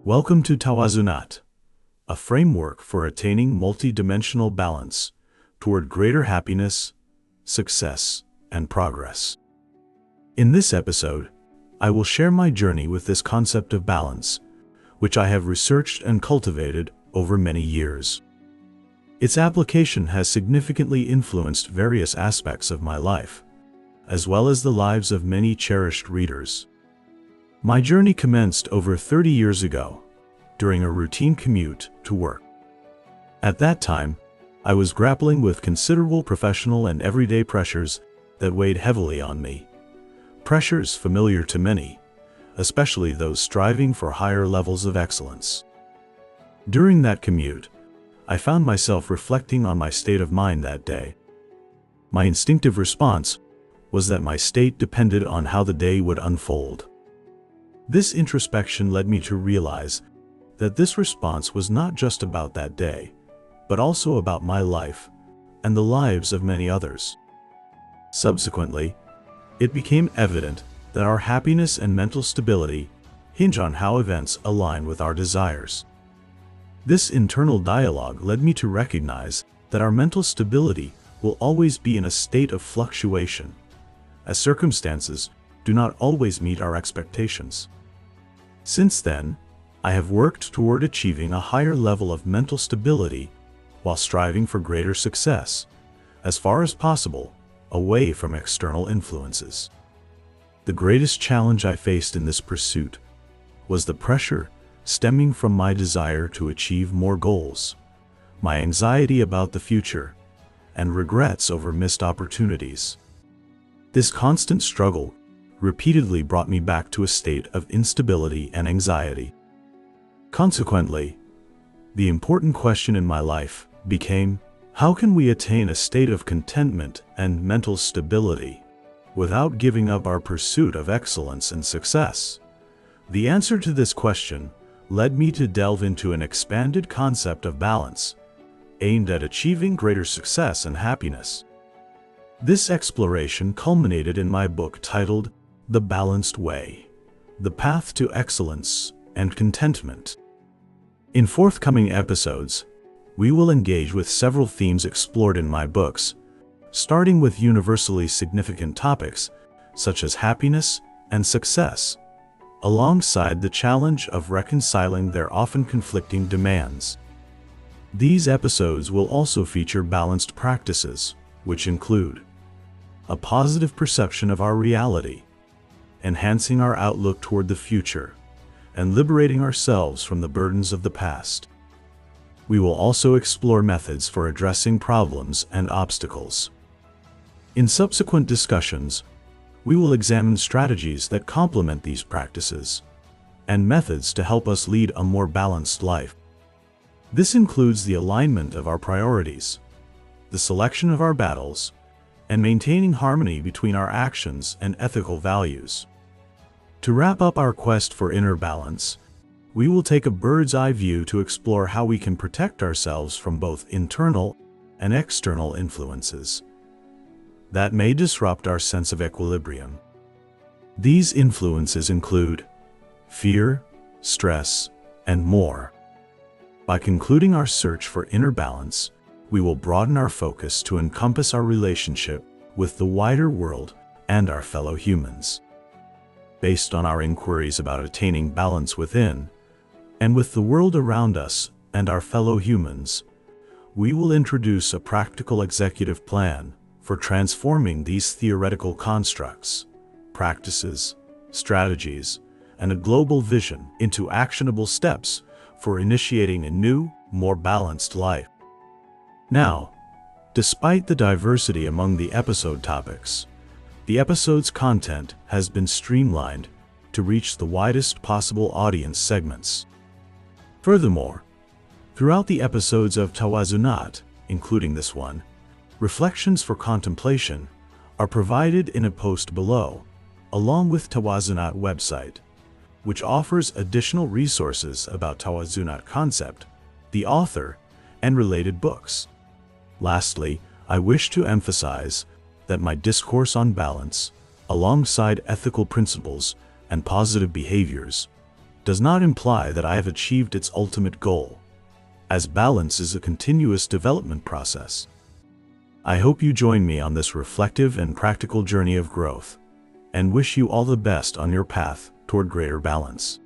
Welcome to Tawazunat, a framework for attaining multi-dimensional balance toward greater happiness, success, and progress. In this episode, I will share my journey with this concept of balance, which I have researched and cultivated over many years. Its application has significantly influenced various aspects of my life, as well as the lives of many cherished readers. My journey commenced over 30 years ago, during a routine commute to work. At that time, I was grappling with considerable professional and everyday pressures that weighed heavily on me. Pressures familiar to many, especially those striving for higher levels of excellence. During that commute, I found myself reflecting on my state of mind that day. My instinctive response was that my state depended on how the day would unfold. This introspection led me to realize that this response was not just about that day, but also about my life and the lives of many others. Subsequently, it became evident that our happiness and mental stability hinge on how events align with our desires. This internal dialogue led me to recognize that our mental stability will always be in a state of fluctuation, as circumstances do not always meet our expectations. Since then, I have worked toward achieving a higher level of mental stability while striving for greater success, as far as possible, away from external influences. The greatest challenge I faced in this pursuit was the pressure stemming from my desire to achieve more goals, my anxiety about the future, and regrets over missed opportunities. This constant struggle repeatedly brought me back to a state of instability and anxiety. Consequently, the important question in my life became, how can we attain a state of contentment and mental stability without giving up our pursuit of excellence and success? The answer to this question led me to delve into an expanded concept of balance, aimed at achieving greater success and happiness. This exploration culminated in my book titled The Balanced Way: The Path to Excellence and Contentment. In forthcoming episodes, we will engage with several themes explored in my books, starting with universally significant topics such as happiness and success, alongside the challenge of reconciling their often conflicting demands. These episodes will also feature balanced practices, which include a positive perception of our reality, enhancing our outlook toward the future, and liberating ourselves from the burdens of the past. We will also explore methods for addressing problems and obstacles. In subsequent discussions, we will examine strategies that complement these practices and methods to help us lead a more balanced life. This includes the alignment of our priorities, the selection of our battles, and maintaining harmony between our actions and ethical values. To wrap up our quest for inner balance, we will take a bird's-eye view to explore how we can protect ourselves from both internal and external influences that may disrupt our sense of equilibrium. These influences include fear, stress, and more. By concluding our search for inner balance, we will broaden our focus to encompass our relationship with the wider world and our fellow humans. Based on our inquiries about attaining balance within and with the world around us and our fellow humans, we will introduce a practical executive plan for transforming these theoretical constructs, practices, strategies, and a global vision into actionable steps for initiating a new, more balanced life. Now, despite the diversity among the episode topics, the episode's content has been streamlined to reach the widest possible audience segments. Furthermore, throughout the episodes of Tawazunat, including this one, reflections for contemplation are provided in a post below, along with Tawazunat website, which offers additional resources about Tawazunat concept, the author, and related books. Lastly, I wish to emphasize that my discourse on balance, alongside ethical principles and positive behaviors, does not imply that I have achieved its ultimate goal, as balance is a continuous development process. I hope you join me on this reflective and practical journey of growth, and wish you all the best on your path toward greater balance.